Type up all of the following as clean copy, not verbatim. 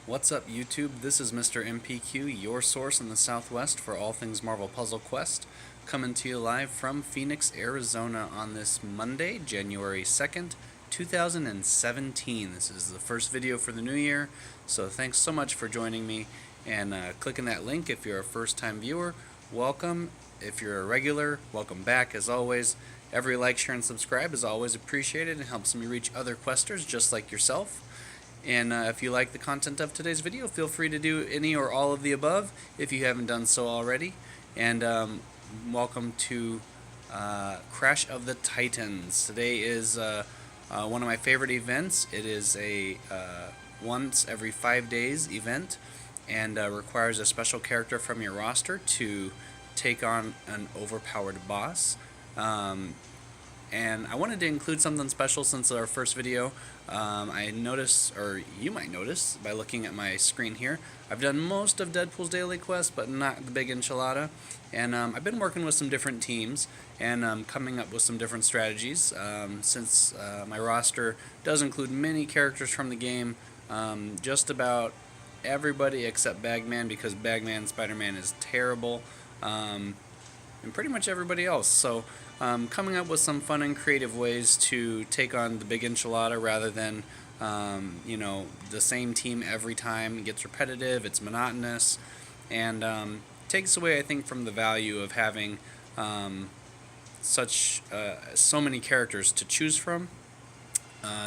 What's up, YouTube? This is Mr. MPQ, your source in the Southwest for all things Marvel Puzzle Quest, coming to you live from Phoenix, Arizona on this Monday, January 2nd, 2017. This is the first video for the new year, so thanks so much for joining me and clicking that link. If you're a first-time viewer, welcome. If you're a regular, welcome back as always. Every like, share, and subscribe is always appreciated and helps me reach other questers just like yourself. And if you like the content of today's video, feel free to do any or all of the above if you haven't done so already. And welcome to Crash of the Titans. Today is one of my favorite events. It is a once every 5 days event and requires a special character from your roster to take on an overpowered boss. And I wanted to include something special since our first video. I noticed, or you might notice by looking at my screen here, I've done most of Deadpool's daily quest, but not the Big Enchilada. And I've been working with some different teams and coming up with some different strategies. Since my roster does include many characters from the game, just about everybody except Bagman, because Bagman Spider-Man is terrible. And pretty much everybody else. So coming up with some fun and creative ways to take on the Big Enchilada rather than the same team every time. It gets repetitive, it's monotonous, and takes away, I think, from the value of having so many characters to choose from.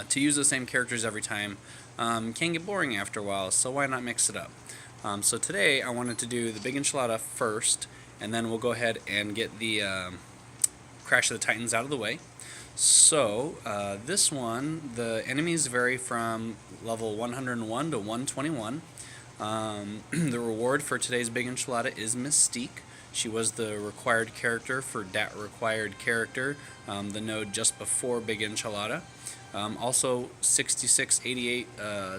To use the same characters every time can get boring after a while, so why not mix it up? So today I wanted to do the Big Enchilada first, and then we'll go ahead and get the Crash of the Titans out of the way. So this one, the enemies vary from level 101 to 121. The reward for today's Big Enchilada is Mystique. She was the required character for that required character, the node just before Big Enchilada. Also 6688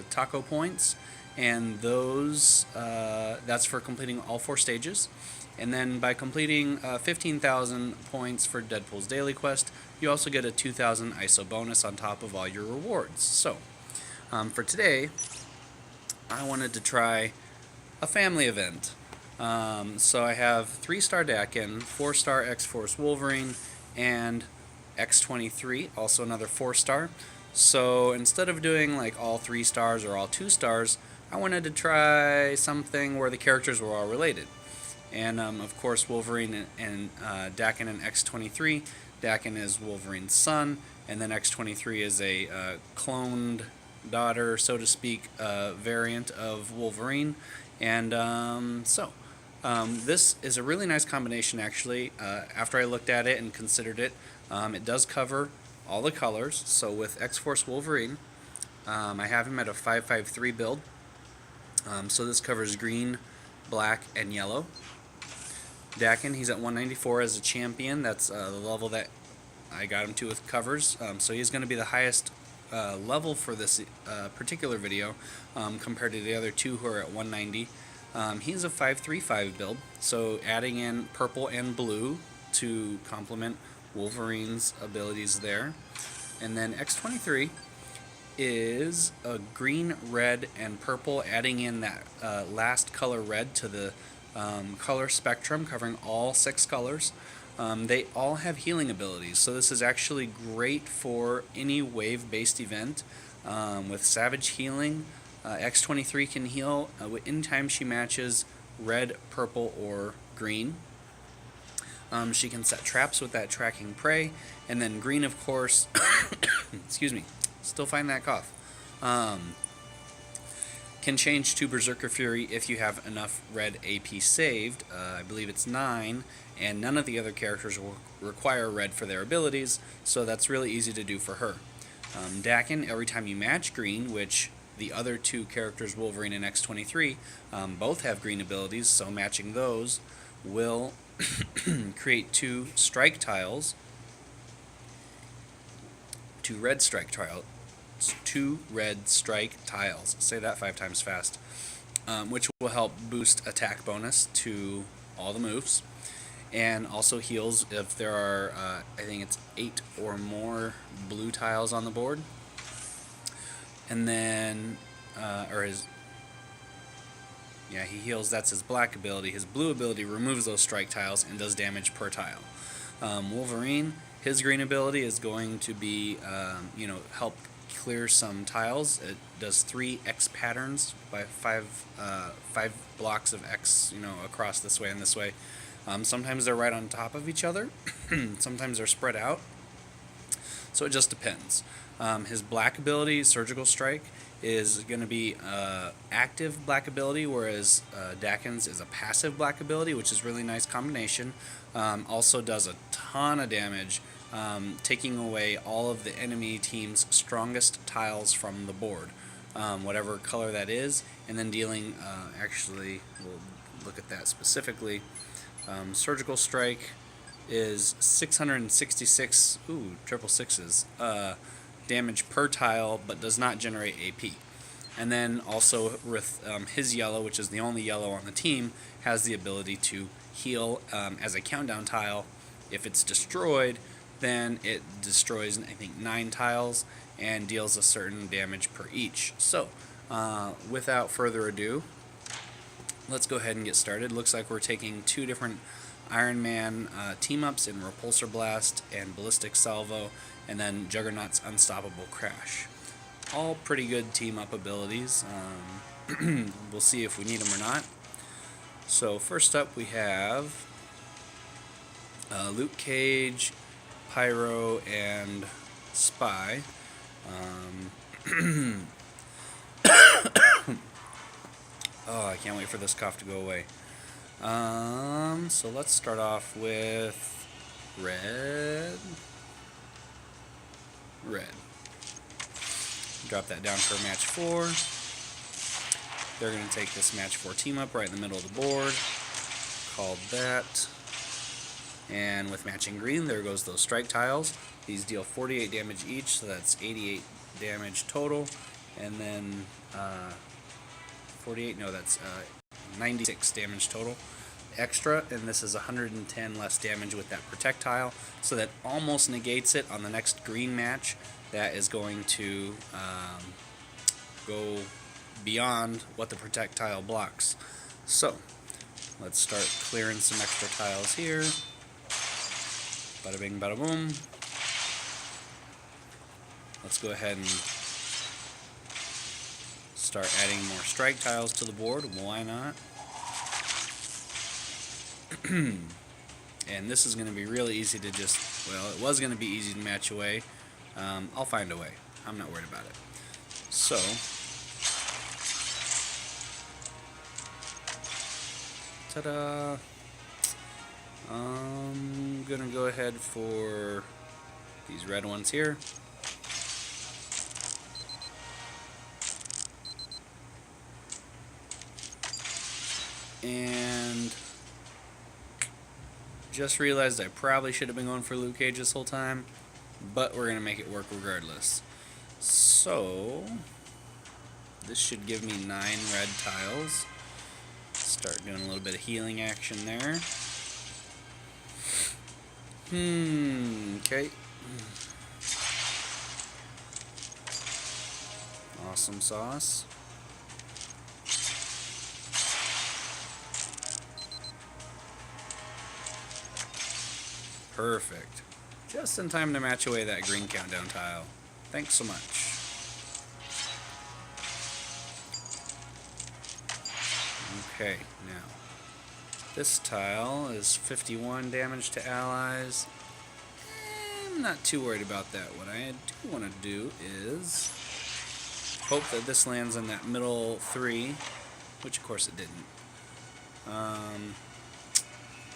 taco points, and those that's for completing all 4 stages. And then by completing 15,000 points for Deadpool's daily quest, you also get a 2,000 ISO bonus on top of all your rewards. So for today, I wanted to try a family event. So I have 3-star Daken, 4-star X-Force Wolverine, and X-23, also another 4-star. So instead of doing like all 3 stars or all 2 stars, I wanted to try something where the characters were all related. And of course, Wolverine and Daken and X-23. Daken is Wolverine's son, and then X-23 is a cloned daughter, so to speak, variant of Wolverine. And this is a really nice combination, actually. After I looked at it and considered it, it does cover all the colors. So with X-Force Wolverine, I have him at a 553 build. So this covers green, black, and yellow. Daken, he's at 194 as a champion. That's the level that I got him to with covers. So he's going to be the highest level for this particular video compared to the other 2 who are at 190. He's a 535 build, so adding in purple and blue to complement Wolverine's abilities there. And then X-23 is a green, red, and purple, adding in that last color red to the color spectrum covering all 6 colors. They all have healing abilities, so this is actually great for any wave-based event. With Savage Healing, X-23 can heal anytime she matches red, purple, or green. She can set traps with that tracking prey, and then green, of course, excuse me, still find that cough, can change to Berserker Fury if you have enough red AP saved. I believe it's 9, and none of the other characters will require red for their abilities, so that's really easy to do for her. Daken, every time you match green, which the other 2 characters, Wolverine and X-23, both have green abilities, so matching those will create 2 strike tiles, 2 red strike tiles. 2 red strike tiles. Say that 5 times fast. Which will help boost attack bonus to all the moves, and also heals if there are, I think it's 8 or more blue tiles on the board. And then, Yeah, he heals. That's his black ability. His blue ability removes those strike tiles and does damage per tile. Wolverine, his green ability is going to be, help clear some tiles. It does 3 X patterns by 5 blocks of X, across this way and this way. Sometimes they're right on top of each other. Sometimes they're spread out. So it just depends. His black ability, Surgical Strike, is going to be active black ability, whereas Daken's is a passive black ability, which is really nice combination. Also does a ton of damage, taking away all of the enemy team's strongest tiles from the board, whatever color that is, and then dealing, actually, we'll look at that specifically. Surgical Strike is 666, triple sixes, damage per tile, but does not generate AP. And then also with his yellow, which is the only yellow on the team, has the ability to heal as a countdown tile. If it's destroyed, then it destroys, I think, 9 tiles and deals a certain damage per each. So, without further ado, let's go ahead and get started. Looks like we're taking 2 different Iron Man team-ups in Repulsor Blast and Ballistic Salvo, and then Juggernaut's Unstoppable Crash. All pretty good team-up abilities. We'll see if we need them or not. So first up we have Luke Cage, Pyro, and Spy. Oh, I can't wait for this cough to go away. So let's start off with Red. Drop that down for match 4. They're going to take this match 4 team up right in the middle of the board. Called that. And with matching green, there goes those strike tiles. These deal 48 damage each, so that's 88 damage total. And then 96 damage total extra, and this is 110 less damage with that protect tile, so that almost negates it on the next green match. That is going to go beyond what the protect tile blocks. So let's start clearing some extra tiles here. Bada bing, bada boom. Let's go ahead and start adding more strike tiles to the board. Why not? And this is going to be really easy to just, well, it was going to be easy to match away. I'll find a way. I'm not worried about it. So, ta-da! I'm going to go ahead for these red ones here. And just realized I probably should have been going for Luke Cage this whole time, but we're going to make it work regardless. So, this should give me 9 red tiles. Start doing a little bit of healing action there. Okay. Awesome sauce. Perfect. Just in time to match away that green countdown tile. Thanks so much. Okay, now this tile is 51 damage to allies. I'm not too worried about that. What I do want to do is hope that this lands in that middle 3, which of course it didn't.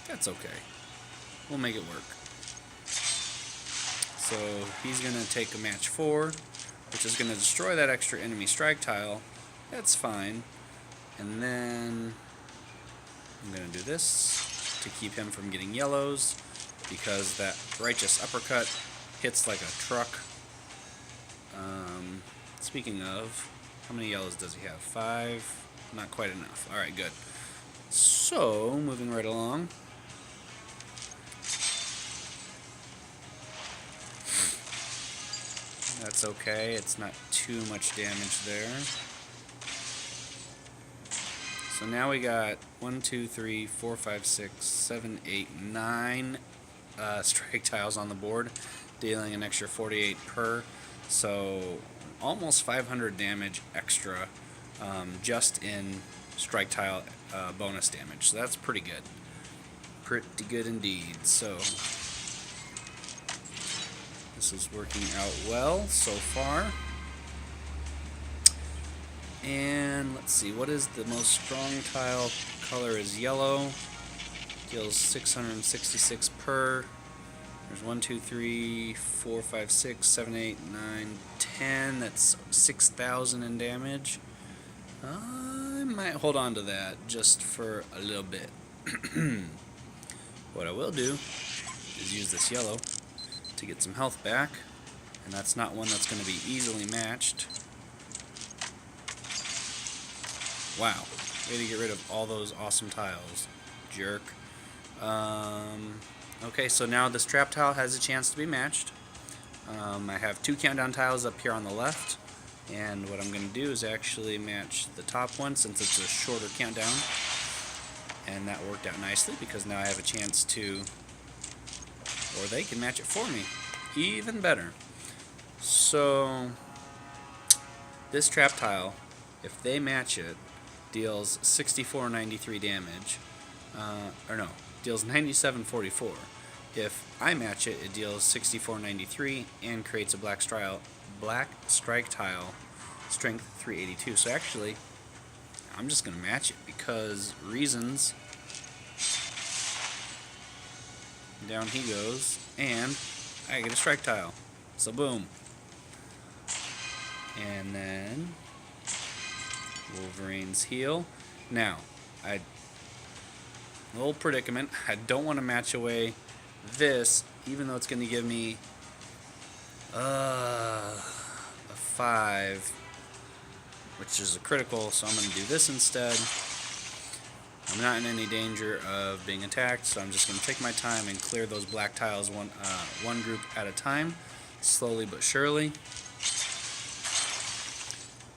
That's okay. We'll make it work. So he's going to take a match 4, which is going to destroy that extra enemy strike tile. That's fine. And then I'm going to do this to keep him from getting yellows, because that righteous uppercut hits like a truck. Speaking of, how many yellows does he have? 5? Not quite enough. Alright, good. So, moving right along. That's okay, it's not too much damage there. So now we got 1, 2, 3, 4, 5, 6, 7, 8, 9 strike tiles on the board, dealing an extra 48 per. So almost 500 damage extra just in strike tile bonus damage. So that's pretty good. Pretty good indeed. So this is working out well so far. And let's see, what is the most strong tile? Color is yellow. Deals 666 per. There's 1, 2, 3, 4, 5, 6, 7, 8, 9, 10. That's 6,000 in damage. I might hold on to that just for a little bit. What I will do is use this yellow to get some health back, and that's not one that's going to be easily matched. Wow, way to get rid of all those awesome tiles, jerk. Okay, so now this trap tile has a chance to be matched. I have 2 countdown tiles up here on the left, and what I'm going to do is actually match the top one since it's a shorter countdown, and that worked out nicely because now I have a chance to, or they can match it for me, even better. So this trap tile, if they match it, deals 6493 damage, or no, deals 9744. If I match it, it deals 6493 and creates a black strike tile, strength 382. So actually, I'm just gonna match it because reasons. Down he goes, and I get a strike tile. So boom. And then Wolverine's heal. Now, a little predicament. I don't want to match away this, even though it's going to give me a 5, which is a critical, so I'm going to do this instead. I'm not in any danger of being attacked, so I'm just going to take my time and clear those black tiles one group at a time, slowly but surely.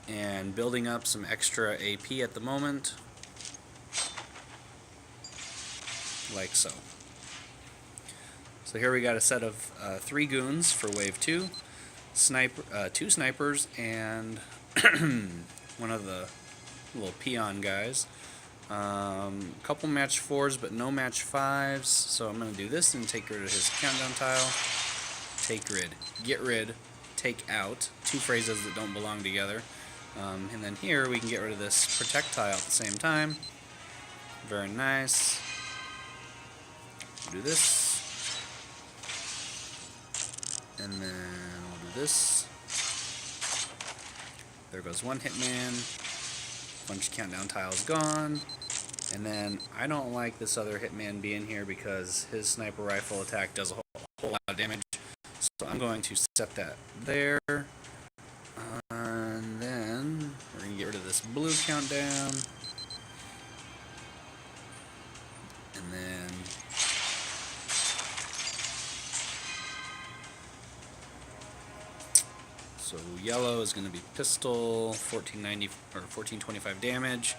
And building up some extra AP at the moment, like so. So here we got a set of 3 goons for wave 2, 2 snipers, and one of the little peon guys. Couple match 4s, but no match 5s. So I'm going to do this and take rid of his countdown tile. Take rid, get rid, take out. 2 phrases that don't belong together. And then here we can get rid of this protect tile at the same time. Very nice. Do this. And then we'll do this. There goes one hitman. Bunch of countdown tiles gone. And then I don't like this other hitman being here because his sniper rifle attack does a whole lot of damage. So I'm going to set that there. And then we're going to get rid of this blue countdown. And then so yellow is going to be pistol, 1490 or 1425 damage.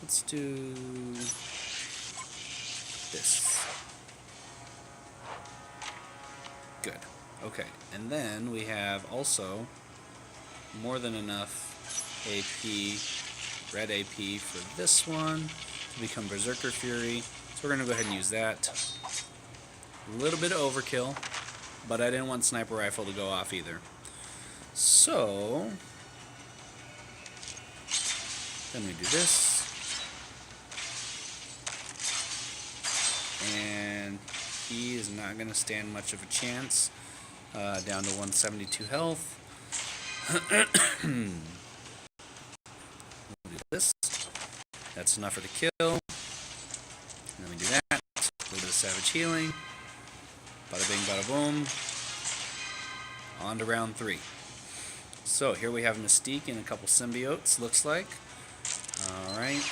Let's do this. Good. Okay, and then we have also more than enough AP, red AP for this one to become Berserker Fury. So we're going to go ahead and use that. A little bit of overkill, but I didn't want Sniper Rifle to go off either. So then we do this. And he is not going to stand much of a chance. Down to 172 health. We'll do this. That's enough for the kill. And then we do that. A little bit of Savage Healing. Bada bing, bada boom. On to round 3. So here we have Mystique and a couple symbiotes, looks like. Alright.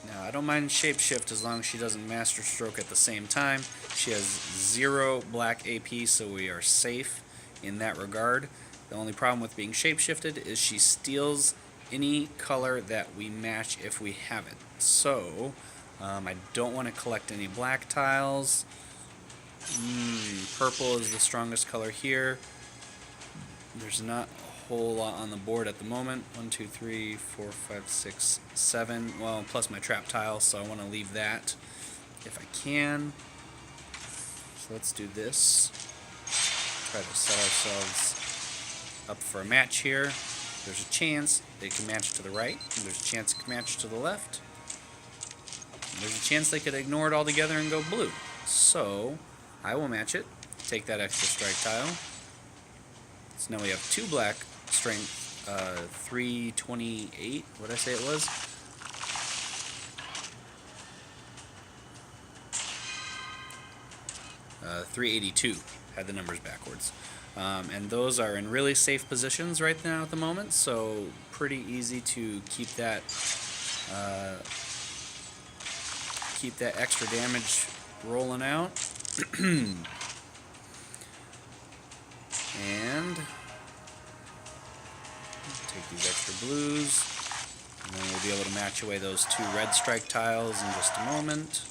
Now I don't mind Shapeshift as long as she doesn't Master Stroke at the same time. She has 0 black AP, so we are safe in that regard. The only problem with being shapeshifted is she steals any color that we match if we have it. So, I don't want to collect any black tiles. Purple is the strongest color here. There's not a whole lot on the board at the moment. 1, 2, 3, 4, 5, 6, 7. Well, plus my trap tile, so I want to leave that if I can. So let's do this. Try to set ourselves up for a match here. There's a chance they can match to the right, and there's a chance it can match to the left. And there's a chance they could ignore it altogether and go blue. So I will match it, take that extra strike tile. So now we have 2 black strength, 328, what did I say it was? Uh, 382, had the numbers backwards. And those are in really safe positions right now at the moment, so pretty easy to keep that extra damage rolling out. And take these extra blues, and then we'll be able to match away those 2 red strike tiles in just a moment.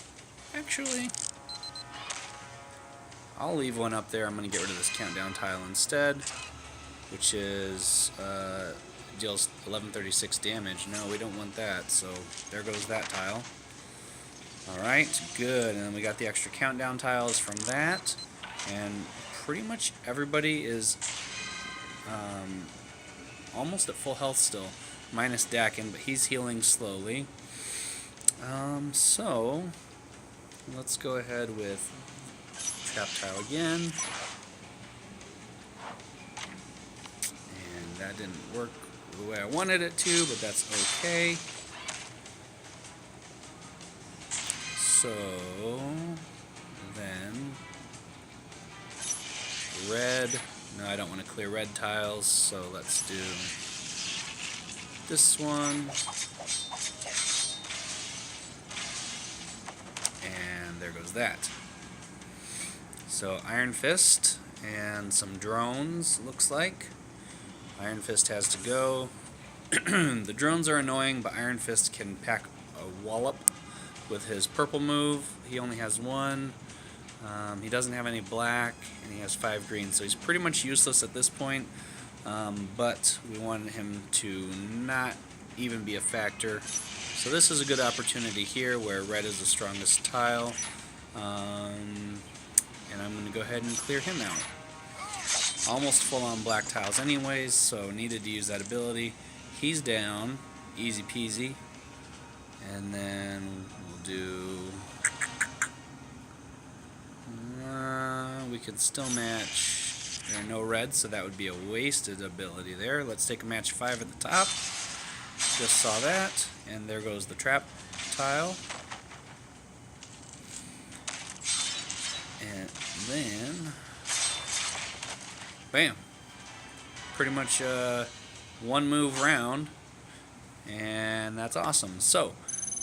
Actually, I'll leave one up there. I'm going to get rid of this countdown tile instead, which is deals 1136 damage. No, we don't want that, so there goes that tile. Alright, good. And then we got the extra countdown tiles from that, and pretty much everybody is almost at full health still, minus Daken, but he's healing slowly. So let's go ahead with trap tile again, and that didn't work the way I wanted it to, but that's okay. So then red, no, I don't want to clear red tiles, so let's do this one, and there goes that. So Iron Fist and some drones, looks like. Iron Fist has to go. The drones are annoying, but Iron Fist can pack a wallop with his purple move. He only has 1. He doesn't have any black, and he has 5 green, so he's pretty much useless at this point. But we want him to not even be a factor. So this is a good opportunity here where red is the strongest tile. And I'm going to go ahead and clear him out. Almost full on black tiles anyways, so needed to use that ability. He's down, easy peasy. And then we'll do... we could still match. There are no reds, so that would be a wasted ability there. Let's take a match 5 at the top. Just saw that, and there goes the trap tile. And then, bam! Pretty much 1 move round, and that's awesome. So,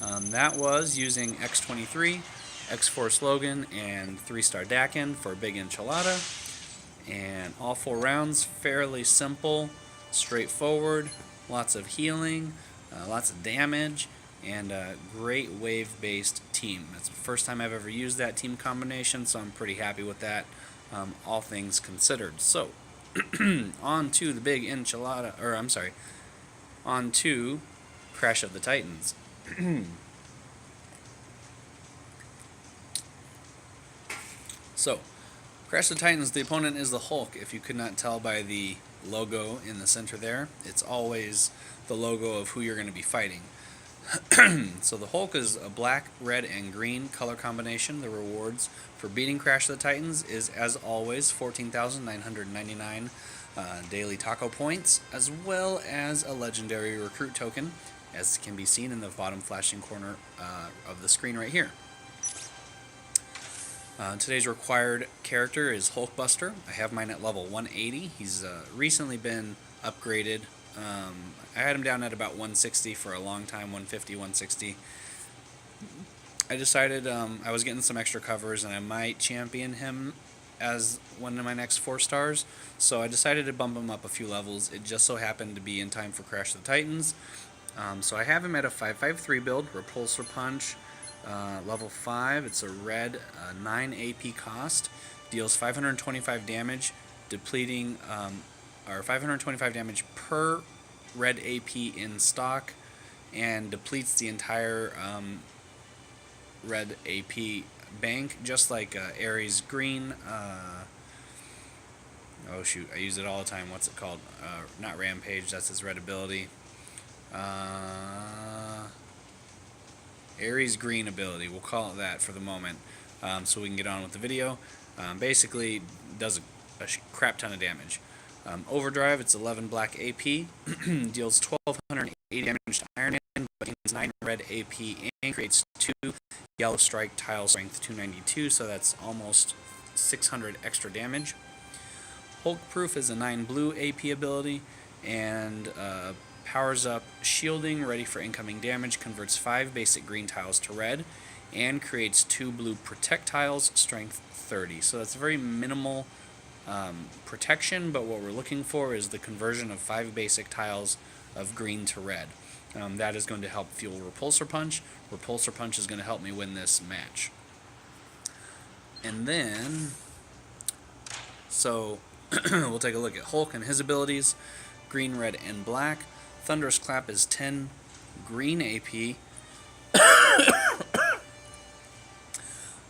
that was using X23, X4 Slogan, and 3-star Daken for Big Enchilada. And all 4 rounds, fairly simple, straightforward, lots of healing, lots of damage, and a great wave-based team. It's the first time I've ever used that team combination, so I'm pretty happy with that, all things considered. So, on to the Big Enchilada, or I'm sorry, on to Crash of the Titans. So, Crash of the Titans, the opponent is the Hulk. If you could not tell by the logo in the center there, it's always the logo of who you're going to be fighting. So the Hulk is a black, red, and green color combination. The rewards for beating Crash of the Titans is, as always, 14,999 daily taco points, as well as a legendary recruit token, as can be seen in the bottom flashing corner of the screen right here. Today's required character is Hulkbuster. I have mine at level 180. He's recently been upgraded. I had him down at about 160 for a long time, 150, 160. I decided I was getting some extra covers and I might champion him as one of my next 4 stars, so I decided to bump him up a few levels. It just so happened to be in time for Crash of the Titans. So I have him at a 553 build, Repulsor Punch, level 5. It's a red, 9 AP cost, deals 525 damage, depleting, or 525 damage per red AP in stock, and depletes the entire red AP bank, just like Ares Green. Oh shoot, I use it all the time. What's it called? Not Rampage, that's his red ability. Ares Green ability, we'll call it that for the moment, so we can get on with the video. Basically, does a crap ton of damage. Overdrive, it's 11 black AP, deals 1280 damage to Iron Man, but gains 9 red AP and creates 2 yellow strike tile strength 292, so that's almost 600 extra damage. Hulk Proof is a 9 blue AP ability, and powers up shielding, ready for incoming damage, converts 5 basic green tiles to red, and creates 2 blue protect tiles, strength 30. So that's very minimal protection, but what we're looking for is the conversion of 5 basic tiles of green to red. That is going to help fuel Repulsor Punch. Repulsor Punch is going to help me win this match. And then, so we'll take a look at Hulk and his abilities. Green, red, and black. Thunderous Clap is 10 green AP.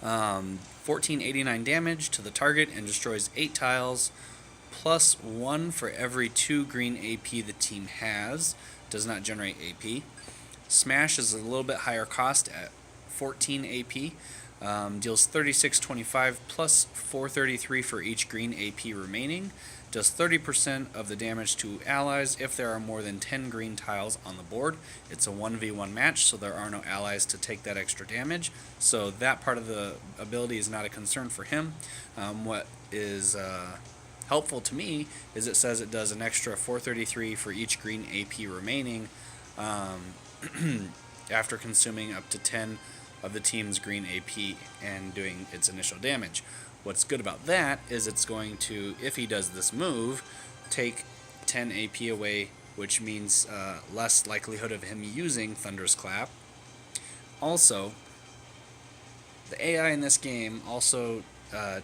1489 damage to the target and destroys 8 tiles, plus 1 for every 2 green AP the team has. Does not generate AP. Smash is a little bit higher cost at 14 AP. Deals 3625 plus 433 for each green AP remaining. Does 30% of the damage to allies if there are more than 10 green tiles on the board. It's a 1v1 match, so there are no allies to take that extra damage. So that part of the ability is not a concern for him. What is helpful to me is it says it does an extra 433 for each green AP remaining after consuming up to 10 of the team's green AP and doing its initial damage. What's good about that is it's going to, if he does this move, take 10 AP away, which means less likelihood of him using Thunderous Clap. Also, the AI in this game also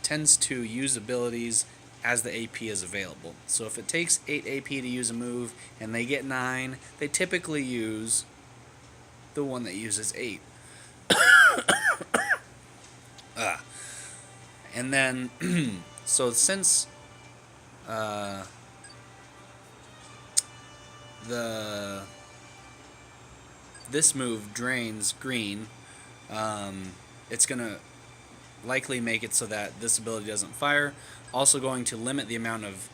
tends to use abilities as the AP is available. So if it takes 8 AP to use a move and they get 9, they typically use the one that uses 8. And then, so since this move drains green, it's going to likely make it so that this ability doesn't fire. Also going to limit the amount of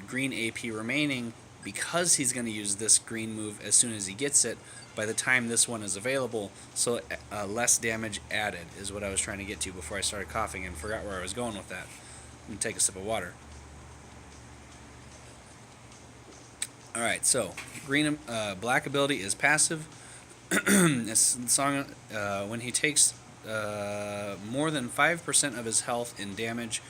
green AP remaining, because he's going to use this green move as soon as he gets it by the time this one is available, so less damage added is what I was trying to get to before I started coughing and forgot where I was going with that. Let me take a sip of water. Alright, so black ability is passive. This song, when he takes more than 5% of his health in damage,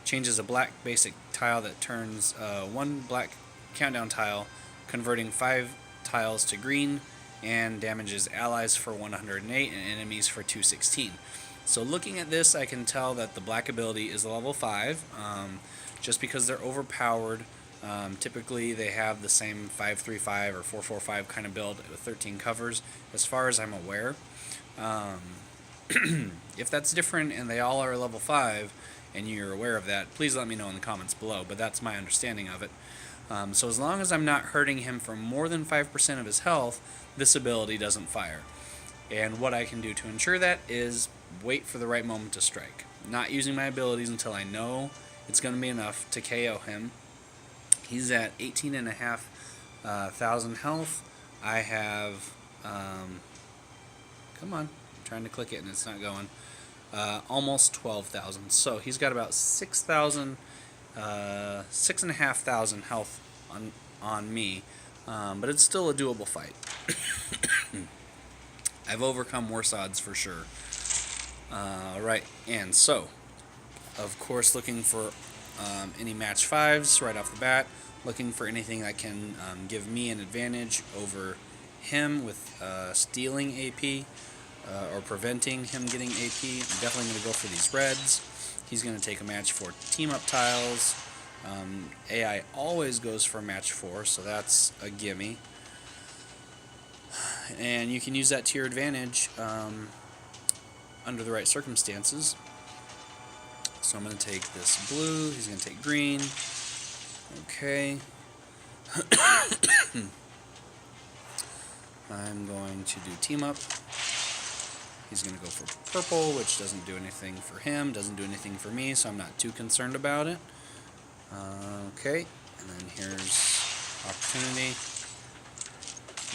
changes a black basic tile that turns 1 black countdown tile, converting 5 tiles to green, and damages allies for 108 and enemies for 216. So looking at this, I can tell that the black ability is level 5, just because they're overpowered. Typically they have the same 535 or 445 kind of build with 13 covers, as far as I'm aware. If that's different and they all are level 5 and you're aware of that, please let me know in the comments below, but that's my understanding of it. So as long as I'm not hurting him for more than 5% of his health, this ability doesn't fire. And what I can do to ensure that is wait for the right moment to strike. Not using my abilities until I know it's going to be enough to KO him. He's at 18,500 health. I have, come on, I'm trying to click it and it's not going. Almost 12,000. So he's got about 6,000, 6,500 health on me, but it's still a doable fight. I've overcome worse odds for sure. Right, and so Of course, looking for any match 5s right off the bat, looking for anything that can give me an advantage over him with stealing AP or preventing him getting AP. I'm definitely going to go for these reds. He's going to take a match 4 team-up tiles. AI always goes for match 4, so that's a gimme. And you can use that to your advantage under the right circumstances. So I'm going to take this blue, he's going to take green. Okay. I'm going to do team up. He's going to go for purple, which doesn't do anything for him, doesn't do anything for me, so I'm not too concerned about it. Okay, and then here's opportunity.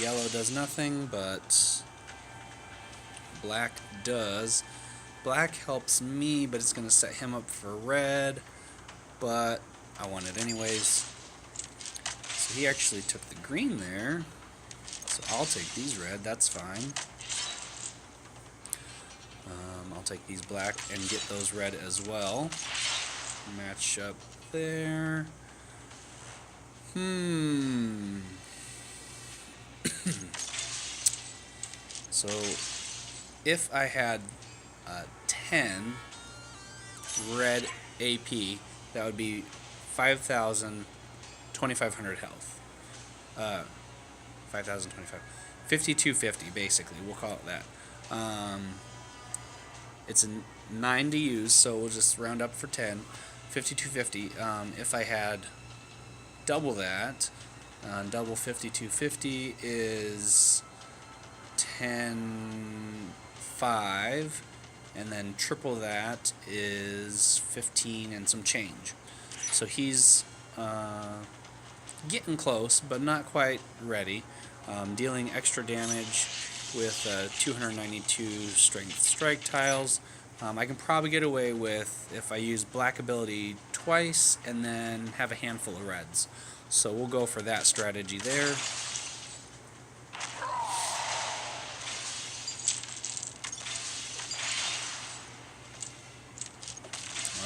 Yellow does nothing, but black does. Black helps me, but it's going to set him up for red, but I want it anyways. So he actually took the green there, so I'll take these red, that's fine. I'll take these black and get those red as well. Match up there. So if I had 10 red AP, that would be 5,000, 2,500 health. 5,025. 5,250 basically, we'll call it that. It's a 9 to use, so we'll just round up for 10. 5,250. If I had double that, double 5,250 is 10,5, and then triple that is 15 and some change. So he's getting close, but not quite ready. Dealing extra damage with 292 strength strike tiles. I can probably get away with if I use black ability twice and then have a handful of reds. So we'll go for that strategy there.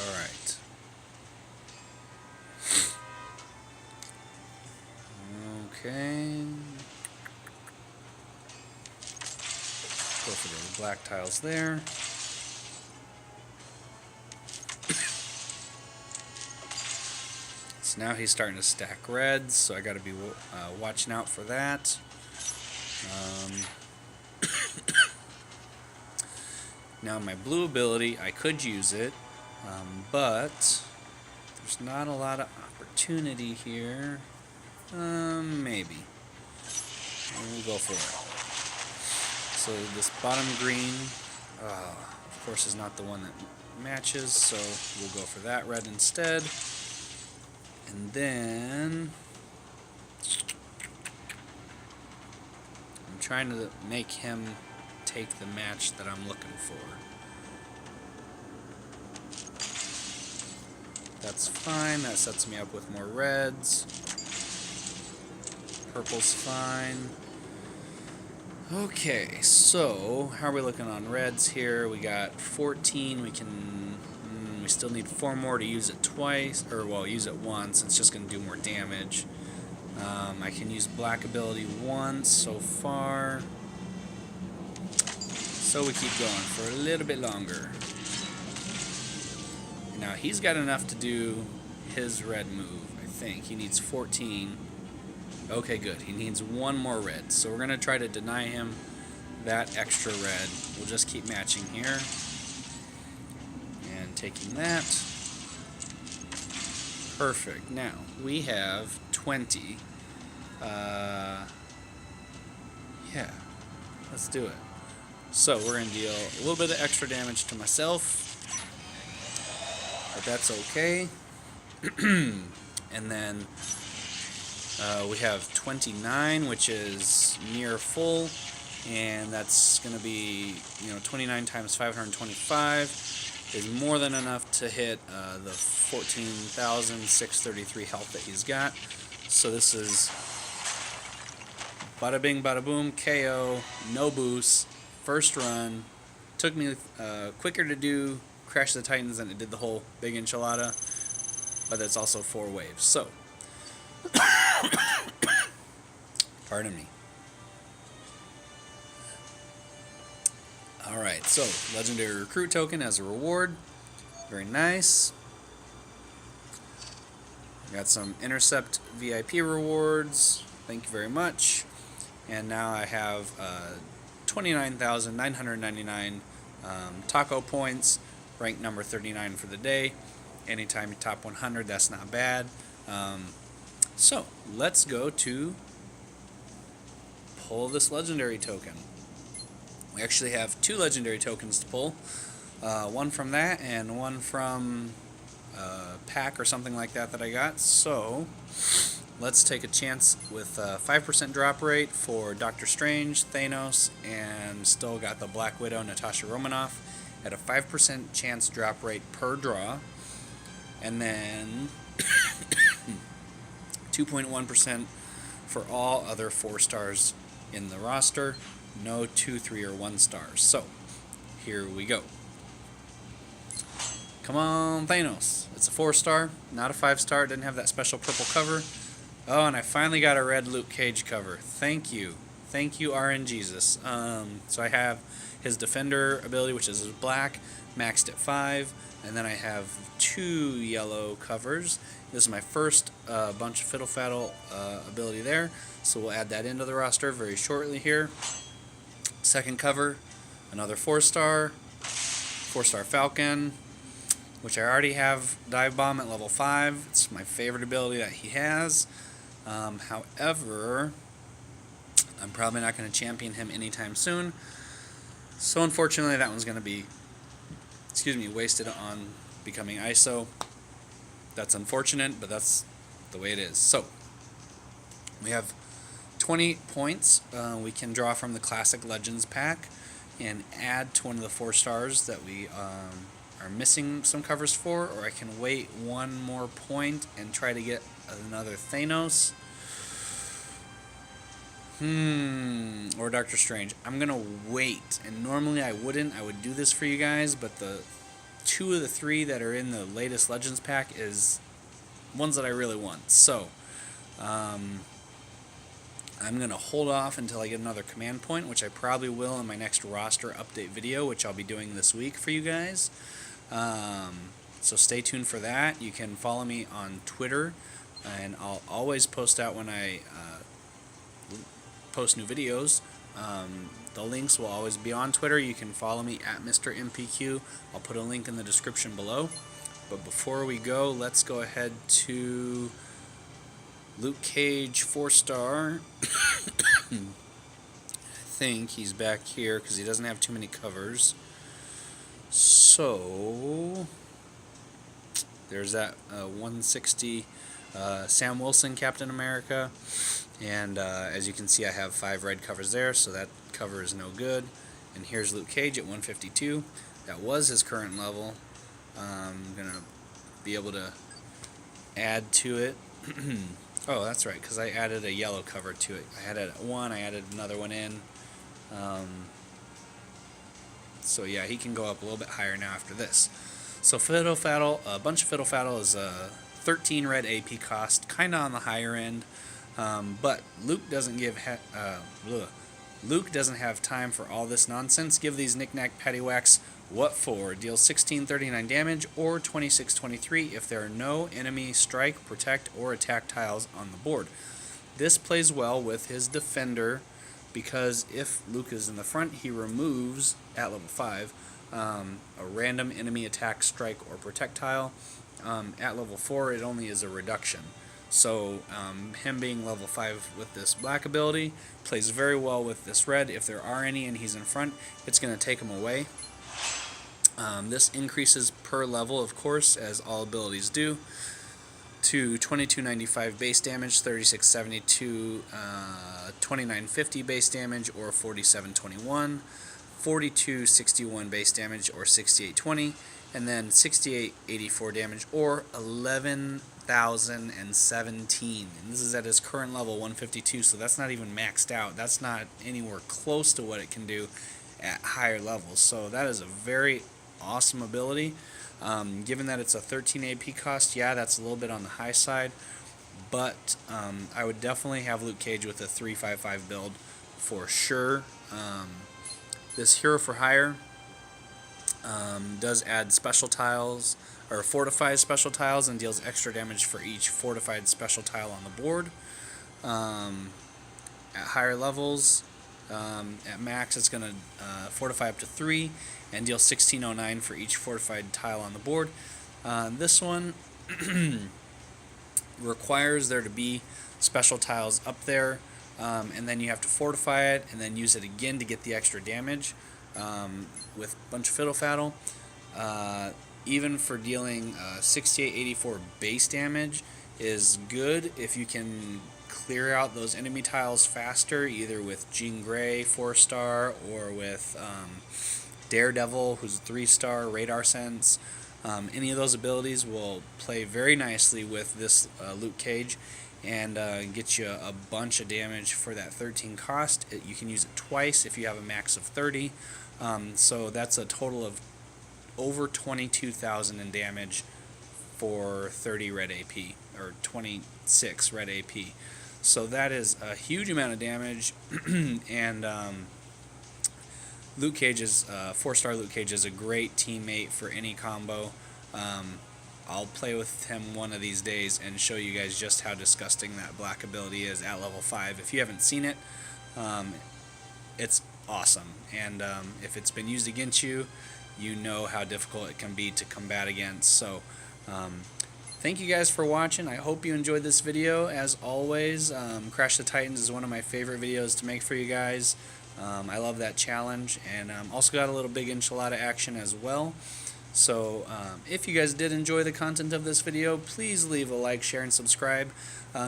Alright. Okay. Go for the black tiles there. So now he's starting to stack reds, so I got to be watching out for that. Now my blue ability, I could use it, but there's not a lot of opportunity here. Maybe. We'll go for it. So this bottom green, of course, is not the one that matches, so we'll go for that red instead. And then I'm trying to make him take the match that I'm looking for. That's fine, that sets me up with more reds. Purple's fine. Okay, so how are we looking on reds here? We got 14. We still need 4 more to use it twice, or well, use it once. It's just going to do more damage. I can use black ability once so far. So we keep going for a little bit longer. Now he's got enough to do his red move, I think. He needs 14. Okay, good. He needs 1 more red. So we're going to try to deny him that extra red. We'll just keep matching here. And taking that. Perfect. Now, we have 20. Yeah, let's do it. So we're going to deal a little bit of extra damage to myself. But that's okay. And then we have 29, which is near full, and that's going to be, 29 times 525 is more than enough to hit the 14,633 health that he's got. So this is bada bing, bada boom, KO, no boost, first run. Took me quicker to do Crash of the Titans, and it did the whole Big Enchilada, but it's also 4 waves. So, pardon me. Alright, so Legendary Recruit Token as a reward. Very nice. Got some Intercept VIP rewards. Thank you very much. And now I have 29,999 taco points, ranked number 39 for the day. Anytime you top 100, that's not bad. So, let's go to pull this legendary token. We actually have 2 legendary tokens to pull. One from that and one from pack or something like that I got. So, let's take a chance with 5% drop rate for Doctor Strange, Thanos, and still got the Black Widow, Natasha Romanoff at a 5% chance drop rate per draw. And then 2.1% for all other 4 stars in the roster. No 2, 3, or 1 stars. So, here we go. Come on, Thanos. It's a 4-star, not a 5-star. Didn't have that special purple cover. Oh, and I finally got a red Luke Cage cover. Thank you. Thank you, RNGesus. So I have his Defender ability, which is black, maxed at 5. And then I have 2 yellow covers. This is my first bunch of Fiddle Faddle ability there. So we'll add that into the roster very shortly here. Second cover, another 4-star, 4-star Falcon, which I already have Dive Bomb at level 5. It's my favorite ability that he has. However, I'm probably not going to champion him anytime soon. So unfortunately, that one's going to be, wasted on becoming ISO. That's unfortunate, but that's the way it is. So, we have 20 points we can draw from the Classic Legends pack and add to one of the 4 stars that we are missing some covers for, or I can wait 1 more point and try to get another Thanos. Or Doctor Strange. I'm gonna wait, and normally I wouldn't. I would do this for you guys, but the 2 of the 3 that are in the latest Legends pack is ones that I really want. So, I'm going to hold off until I get another command point, which I probably will in my next roster update video, which I'll be doing this week for you guys. So stay tuned for that. You can follow me on Twitter, and I'll always post out when I post new videos. The links will always be on Twitter. You can follow me at Mr. MPQ. I'll put a link in the description below. But before we go, let's go ahead to Luke Cage 4-star. I think he's back here because he doesn't have too many covers. So there's that 160 Sam Wilson Captain America, and as you can see, I have 5 red covers there, so that cover is no good. And here's Luke Cage at 152. That was his current level. I'm gonna be able to add to it. Oh, that's right, because I added a yellow cover to it. I had one, I added another one in. So yeah, he can go up a little bit higher now after this. So Fiddle Faddle, a bunch of Fiddle Faddle is a 13 red AP cost, kind of on the higher end. But Luke doesn't Luke doesn't have time for all this nonsense. Give these knick-knack paddywhacks what for. Deals 1639 damage or 2623 if there are no enemy strike, protect, or attack tiles on the board. This plays well with his defender because if Luke is in the front, he removes, at level 5, a random enemy attack, strike, or protect tile. At level 4, it only is a reduction. So him being level 5 with this black ability plays very well with this red. If there are any and he's in front, it's going to take him away. This increases per level, of course, as all abilities do, to 2295 base damage, 3672, 2950 base damage, or 4721, 4261 base damage, or 6820, and then 6884 damage, or 11,017. And this is at his current level, 152, so that's not even maxed out. That's not anywhere close to what it can do at higher levels. So that is a very awesome ability. Given that it's a 13 AP cost, yeah, that's a little bit on the high side, but I would definitely have Luke Cage with a 355 build for sure. This Hero for Hire does add special tiles, or fortifies special tiles, and deals extra damage for each fortified special tile on the board. At higher levels, at max, it's going to fortify up to 3 and deal 1609 for each fortified tile on the board. This one requires there to be special tiles up there, and then you have to fortify it and then use it again to get the extra damage with a bunch of fiddle faddle. Even for dealing 6884 base damage is good if you can clear out those enemy tiles faster, either with Jean Grey 4-star or with Daredevil, who's a 3-star, Radar Sense. Any of those abilities will play very nicely with this Luke Cage and get you a bunch of damage for that 13 cost. You can use it twice if you have a max of 30. So that's a total of over 22,000 in damage for 30 red AP, or 26 red AP. So that is a huge amount of damage, and Luke Cage is 4-star. Luke Cage is a great teammate for any combo. I'll play with him one of these days and show you guys just how disgusting that black ability is at level 5. If you haven't seen it, it's awesome, and if it's been used against you, you know how difficult it can be to combat against. So thank you guys for watching. I hope you enjoyed this video. As always, Crash the Titans is one of my favorite videos to make for you guys. I love that challenge, and also got a little Big Enchilada action as well. So if you guys did enjoy the content of this video, please leave a like, share, and subscribe.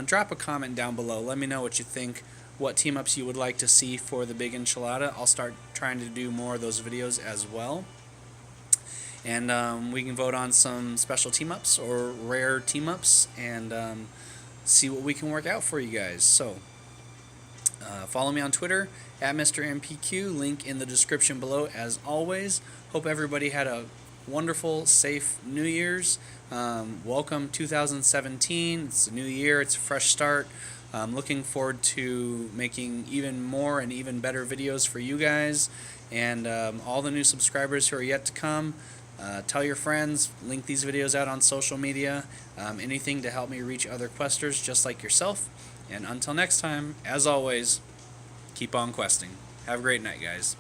Drop a comment down below. Let me know what you think, what team-ups you would like to see for the Big Enchilada. I'll start trying to do more of those videos as well. And we can vote on some special team-ups or rare team-ups and see what we can work out for you guys. So follow me on Twitter at Mr. MPQ, link in the description below as always. Hope everybody had a wonderful, safe New Year's. Welcome 2017. It's a new year. It's a fresh start. I'm looking forward to making even more and even better videos for you guys, and all the new subscribers who are yet to come. Tell your friends, link these videos out on social media, anything to help me reach other questers just like yourself. And until next time, as always, keep on questing. Have a great night, guys.